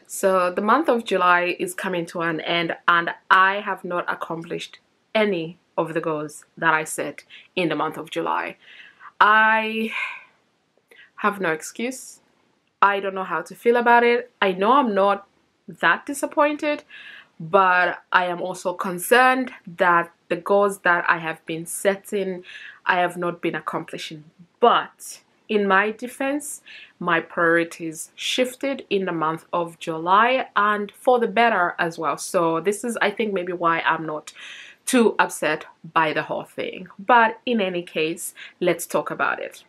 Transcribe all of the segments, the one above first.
So the month of July is coming to an end, and I have not accomplished any of the goals that I set in the month of July. I have no excuse. I don't know how to feel about it. I know I'm not that disappointed, but I am also concerned that the goals that I have been setting, I have not been accomplishing. But in my defense, my priorities shifted in the month of July, and for the better as well. So this is, I think, maybe why I'm not too upset by the whole thing. But in any case, let's talk about it.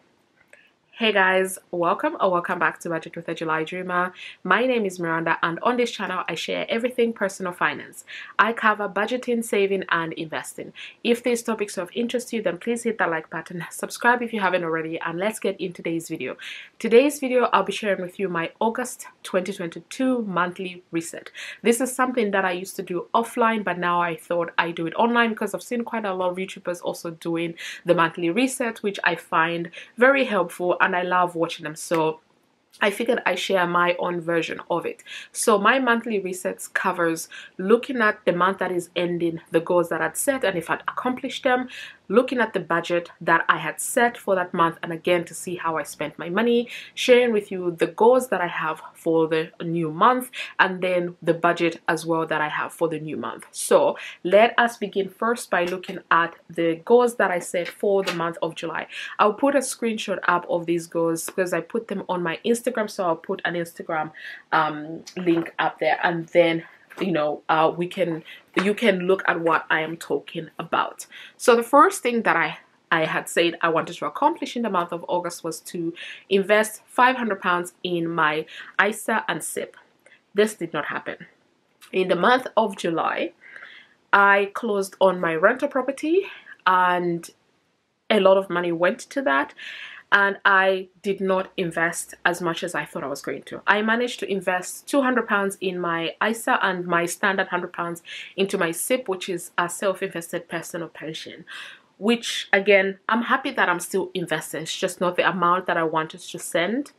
Hey guys, welcome back to Budget with a July Dreamer. My name is Miranda, and on this channel I share everything personal finance. I cover budgeting, saving and investing. If these topics are of interest to you, then please hit that like button, subscribe if you haven't already, and let's get into today's video. Today's video I'll be sharing with you my August 2022 monthly reset. This is something that I used to do offline, but now I thought I'd do it online because I've seen quite a lot of YouTubers also doing the monthly reset, which I find very helpful and I love watching them. So I figured I share my own version of it. So my monthly resets covers looking at the month that is ending, the goals that I'd set and if I'd accomplished them, looking at the budget that I had set for that month, and again to see how I spent my money, sharing with you the goals that I have for the new month, and then the budget as well that I have for the new month. So let us begin first by looking at the goals that I set for the month of July. I'll put a screenshot up of these goals because I put them on my Instagram, so I'll put an Instagram link up there, and then you can look at what I am talking about. So the first thing that I had said I wanted to accomplish in the month of August was to invest £500 in my ISA and SIP. This did not happen. In the month of July, I closed on my rental property and a lot of money went to that, and I did not invest as much as I thought I was going to. I managed to invest £200 in my ISA and my standard £100 into my SIP, which is a self-invested personal pension, which again, I'm happy that I'm still investing. It's just not the amount that I wanted to send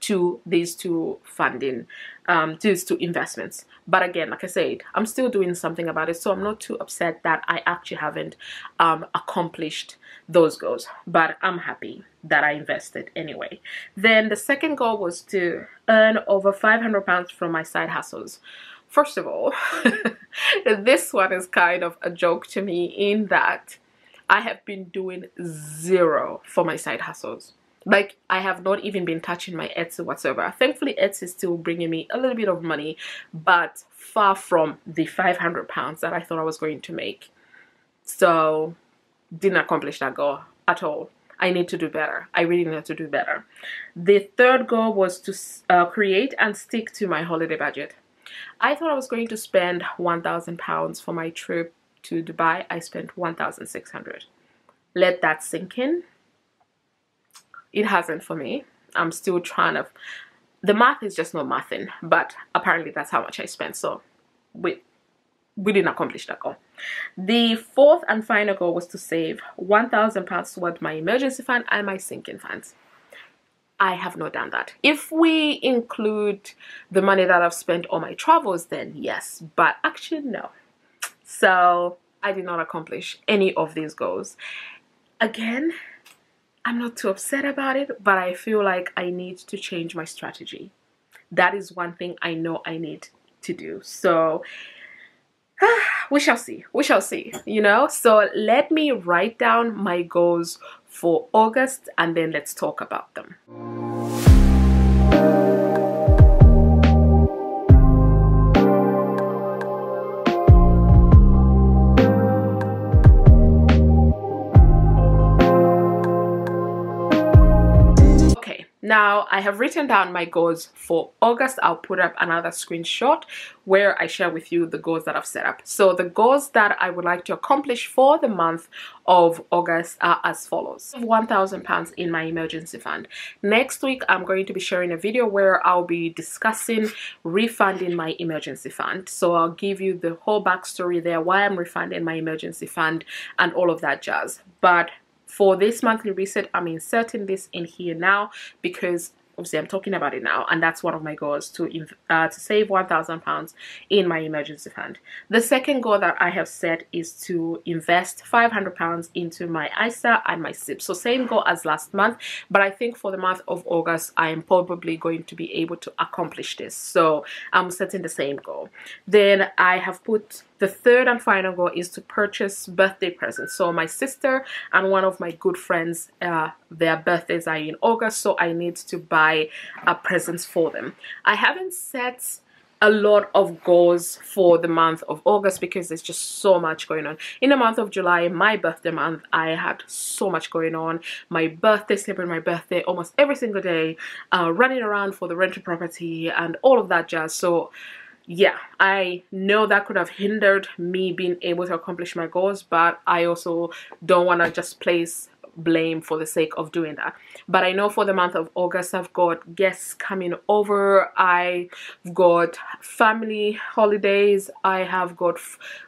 to these two funding, these two investments. But again, like I said, I'm still doing something about it, so I'm not too upset that I actually haven't accomplished those goals, but I'm happy that I invested anyway. Then the second goal was to earn over £500 from my side hustles. First of all, this one is kind of a joke to me in that I have been doing zero for my side hustles. Like, I have not even been touching my Etsy whatsoever. Thankfully, Etsy is still bringing me a little bit of money, but far from the £500 that I thought I was going to make. So, didn't accomplish that goal at all. I need to do better. I really need to do better. The third goal was to create and stick to my holiday budget. I thought I was going to spend £1,000 for my trip to Dubai. I spent £1,600. Let that sink in. It hasn't for me. I'm still trying to, the math is just not mathing, but apparently that's how much I spent. So we didn't accomplish that goal. The fourth and final goal was to save £1,000 toward my emergency fund and my sinking funds. I have not done that. If we include the money that I've spent on my travels, then yes, but actually no. So I did not accomplish any of these goals. Again, I'm not too upset about it, but I feel like I need to change my strategy. That is one thing I know I need to do. So we shall see, so let me write down my goals for August and then let's talk about them. Now, I have written down my goals for August. I'll put up another screenshot where I share with you the goals that I've set up. So the goals that I would like to accomplish for the month of August are as follows. £1,000 in my emergency fund. Next week, I'm going to be sharing a video where I'll be discussing refunding my emergency fund. So I'll give you the whole backstory there, why I'm refunding my emergency fund and all of that jazz. But for this monthly reset, I'm inserting this in here now because obviously I'm talking about it now, and that's one of my goals, to save £1,000 in my emergency fund. The second goal that I have set is to invest £500 into my ISA and my SIP. So same goal as last month, but I think for the month of August I am probably going to be able to accomplish this, so I'm setting the same goal. Then I have put the third and final goal is to purchase birthday presents. So my sister and one of my good friends, their birthdays are in August, so I need to buy presents for them. I haven't set a lot of goals for the month of August because there's just so much going on. In the month of July, my birthday month, I had so much going on. My birthday, celebrating my birthday almost every single day, running around for the rental property and all of that jazz. So yeah, I know that could have hindered me being able to accomplish my goals, but I also don't want to just place blame for the sake of doing that. But I know for the month of August, I've got guests coming over, I've got family holidays, I have got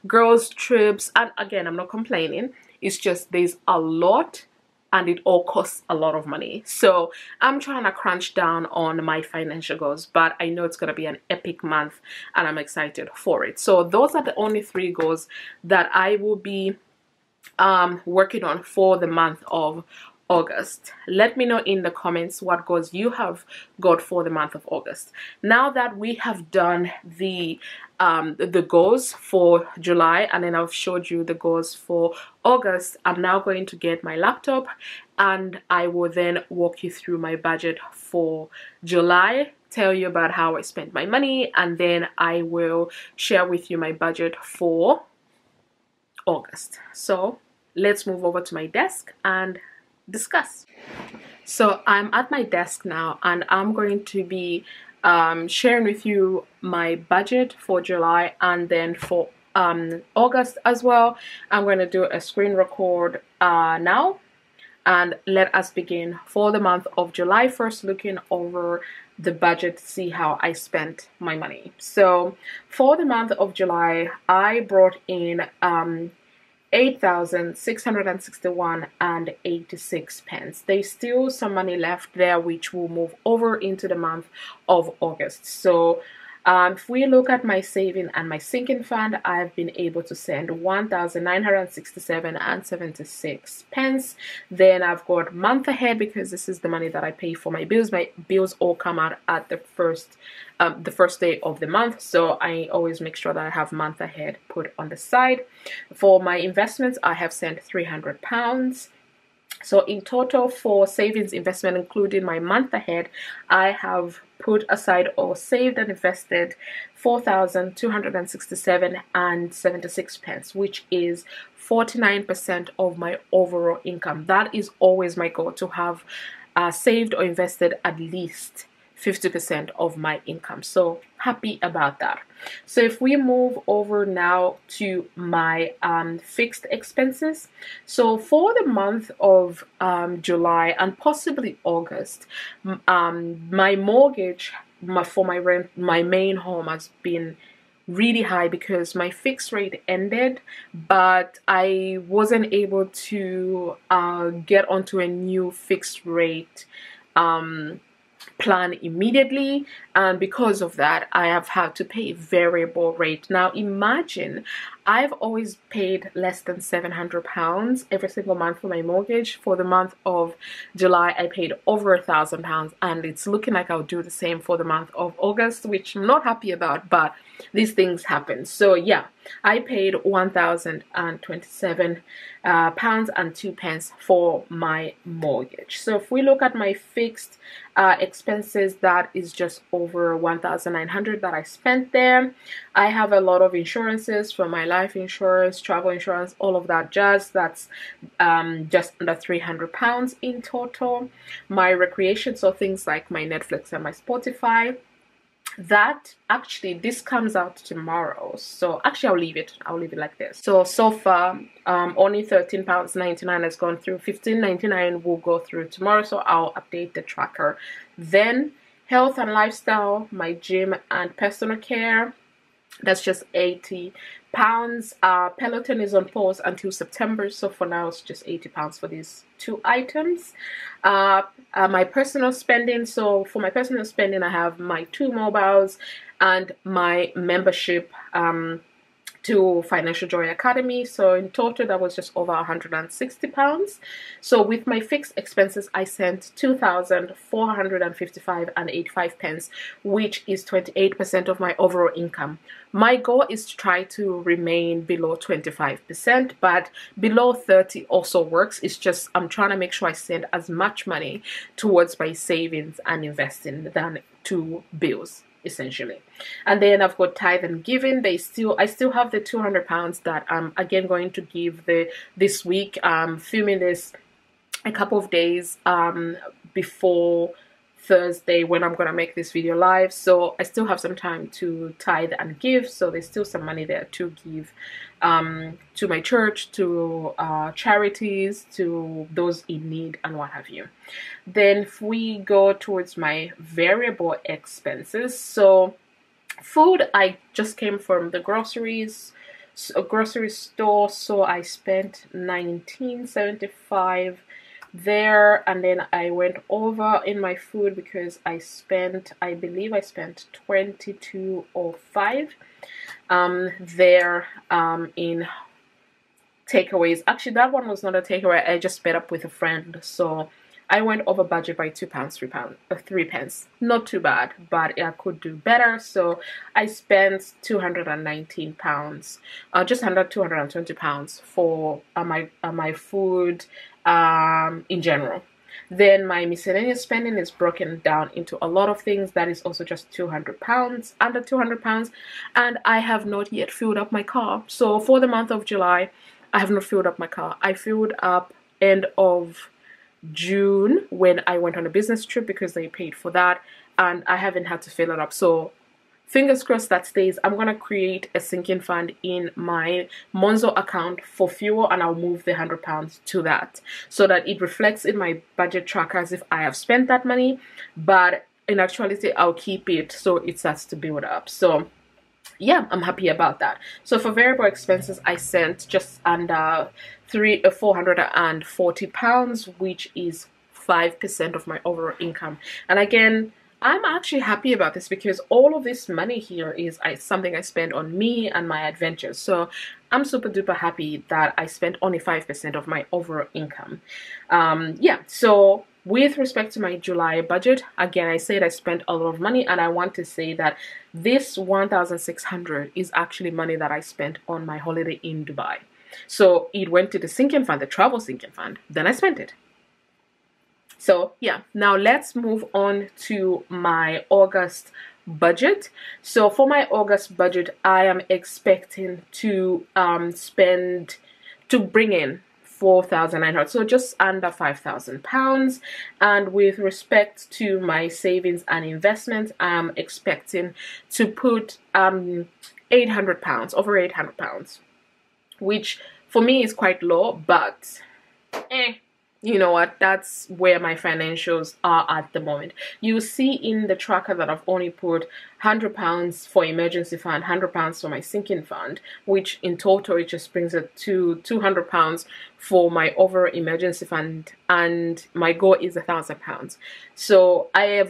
girls trips, and again, I'm not complaining, it's just there's a lot and it all costs a lot of money. So I'm trying to crunch down on my financial goals, but I know it's going to be an epic month and I'm excited for it. So those are the only 3 goals that I will be working on for the month of August. Let me know in the comments what goals you have got for the month of August. Now that we have done the goals for July, and then I've showed you the goals for August, I'm now going to get my laptop and I will then walk you through my budget for July, tell you about how I spent my money, and then I will share with you my budget for August. So let's move over to my desk and discuss. So I'm at my desk now and I'm going to be sharing with you my budget for July and then for August as well. I'm going to do a screen record now, and let us begin for the month of July, first looking over the budget to see how I spent my money. So for the month of July, I brought in 8,661 and 86 pence. There's still some money left there which will move over into the month of August. So if we look at my saving and my sinking fund, I've been able to send 1,967 and 76 pence. Then I've got month ahead because this is the money that I pay for my bills. My bills all come out at the first day of the month, so I always make sure that I have month ahead put on the side. For my investments, I have sent £300. So in total for savings investment, including my month ahead, I have put aside or saved and invested 4,267 and 76 pence, which is 49% of my overall income. That is always my goal, to have saved or invested at least 50% of my income. So happy about that. So if we move over now to my fixed expenses, so for the month of July and possibly August, my mortgage for my rent, my main home, has been really high because my fixed rate ended, but I wasn't able to get onto a new fixed rate plan immediately, and because of that I have had to pay variable rate. Now imagine, I've always paid less than £700 every single month for my mortgage. For the month of July I paid over £1,000, and it's looking like I'll do the same for the month of August, which I'm not happy about, but these things happen. So yeah, I paid £1,027 pounds and 2 pence for my mortgage. So if we look at my fixed expenses, that is just over 1,900 that I spent there. I have a lot of insurances, from my life insurance, travel insurance, all of that jazz. That's just under £300 in total. My recreation, so things like my Netflix and my Spotify, that actually this comes out tomorrow, so actually I'll leave it like this. So far only £13.99 has gone through. £15.99 will go through tomorrow, so I'll update the tracker then. Health and lifestyle, my gym and personal care, That's just 80 pounds. Peloton is on pause until September, so for now it's just 80 pounds for these two items. My personal spending, so for my personal spending I have my 2 mobiles and my membership to Financial Joy Academy. So in total that was just over 160 pounds. So with my fixed expenses I sent 2,455 and 85 pence, which is 28% of my overall income. My goal is to try to remain below 25%, but below 30 also works. It's just I'm trying to make sure I send as much money towards my savings and investing than to bills, essentially. And then I've got tithe and giving. I still have the 200 pounds that I'm again going to give this week. Filming this a couple of days before Thursday when I'm gonna make this video live, so I still have some time to tithe and give, so there's still some money there to give to my church, to charities, to those in need and what have you. Then if we go towards my variable expenses, so food, I just came from the grocery store, so I spent $19.75 there, and then I went over in my food because I believe I spent $22.05 there in takeaways. Actually that one was not a takeaway, I just met up with a friend, so I went over budget by £2, 3 pence. Not too bad, but I could do better. So I spent £219, just under £220 for my food in general. Then my miscellaneous spending is broken down into a lot of things. That is also just £200, under £200, and I have not yet filled up my car. So for the month of July, I have not filled up my car. I filled up end of June when I went on a business trip because they paid for that, and I haven't had to fill it up. So fingers crossed that stays. I'm gonna create a sinking fund in my Monzo account for fuel, and I'll move the £100 to that so that it reflects in my budget tracker as if I have spent that money, but in actuality I'll keep it so it starts to build up. So yeah, I'm happy about that. So for variable expenses I sent just under £440, which is 5% of my overall income. And again, I'm actually happy about this because all of this money here is something I spend on me and my adventures. So I'm super duper happy that I spent only 5% of my overall income. Yeah, so with respect to my July budget, again, I said I spent a lot of money, and I want to say that this 1,600 is actually money that I spent on my holiday in Dubai. So it went to the sinking fund, the travel sinking fund, then I spent it. So yeah, now let's move on to my August budget. So for my August budget, I am expecting to bring in 4,900, so just under £5,000. And with respect to my savings and investments, I'm expecting to put £800, over £800, which for me is quite low, but you know what, that's where my financials are at the moment. You see in the tracker that I've only put £100 for emergency fund, £100 for my sinking fund, which in total it just brings it to £200 for my overall emergency fund, and my goal is £1,000. So I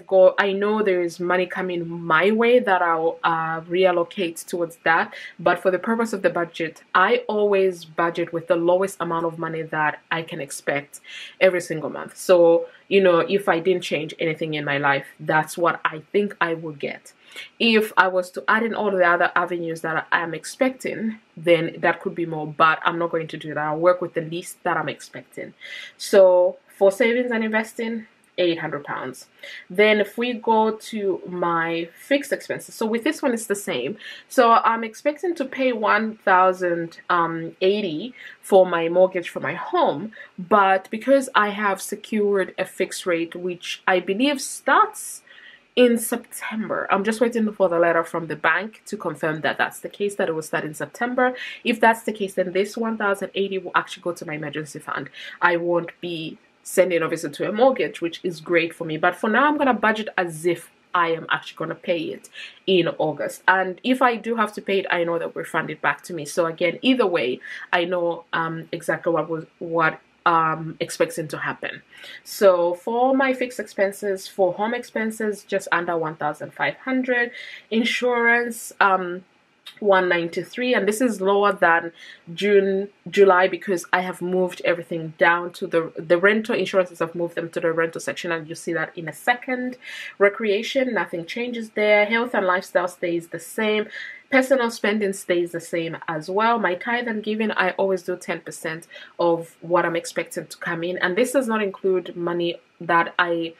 know there is money coming my way that I'll reallocate towards that, but for the purpose of the budget, I always budget with the lowest amount of money that I can expect every single month. So you know, if I didn't change anything in my life, that's what I think I would get. If I was to add in all the other avenues that I'm expecting, then that could be more, but I'm not going to do that. I'll work with the least that I'm expecting. So for savings and investing, £800. Then if we go to my fixed expenses, so with this one it's the same. So I'm expecting to pay $1,080 for my mortgage for my home, but because I have secured a fixed rate, which I believe starts in September. I'm just waiting for the letter from the bank to confirm that that's the case, that it will start in September. If that's the case, then this $1,080 will actually go to my emergency fund. I won't be sending obviously to a mortgage, which is great for me. But for now, I'm going to budget as if I am actually going to pay it in August. And if I do have to pay it, I know that will refund it back to me. So again, either way, I know exactly what expecting to happen. So for my fixed expenses, for home expenses, just under 1,500. Insurance, 193, and this is lower than July because I have moved everything down to the rental insurances. I've moved them to the rental section, and you see that in a second. Recreation, nothing changes there. Health and lifestyle stays the same. Personal spending stays the same as well. My tithe and giving, I always do 10% of what I'm expecting to come in, and this does not include money that I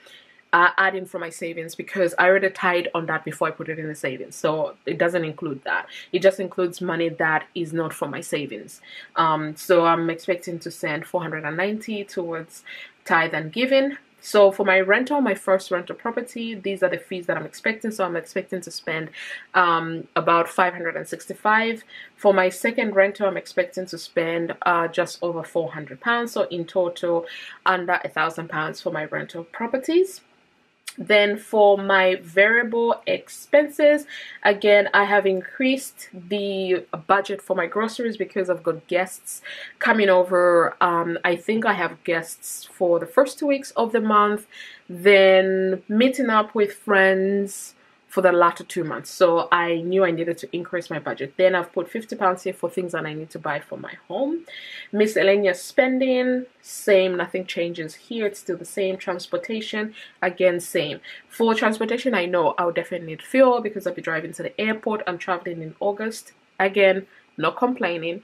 add in for my savings, because I already tied on that before I put it in the savings. So it doesn't include that. It just includes money that is not for my savings. So I'm expecting to send 490 towards tithe and giving. So for my rental, my first rental property, these are the fees that I'm expecting. So I'm expecting to spend about 565. For my second rental, I'm expecting to spend just over £400. So in total, under £1,000 for my rental properties. Then for my variable expenses, again, I have increased the budget for my groceries because I've got guests coming over. I think I have guests for the first 2 weeks of the month, then meeting up with friends for the latter 2 months. So I knew I needed to increase my budget. Then I've put £50 here for things that I need to buy for my home. Miscellaneous spending, same, nothing changes here. It's still the same. Transportation, again, same. For transportation, I know I'll definitely need fuel because I'll be driving to the airport. I'm traveling in August. Again, not complaining.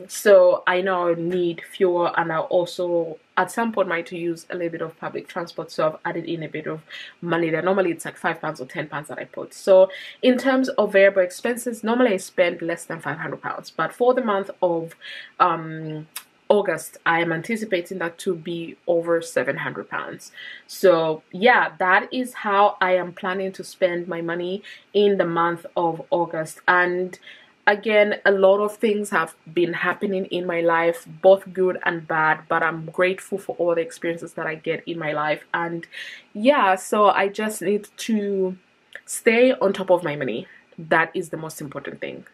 So I know I need fuel, and I'll also at some point might use a little bit of public transport. So I've added in a bit of money there. Normally it's like £5 or £10 that I put. So in terms of variable expenses, normally I spend less than £500, but for the month of August, I am anticipating that to be over £700. So yeah, that is how I am planning to spend my money in the month of August. And again, a lot of things have been happening in my life, both good and bad, but I'm grateful for all the experiences that I get in my life. And yeah, so I just need to stay on top of my money. That is the most important thing.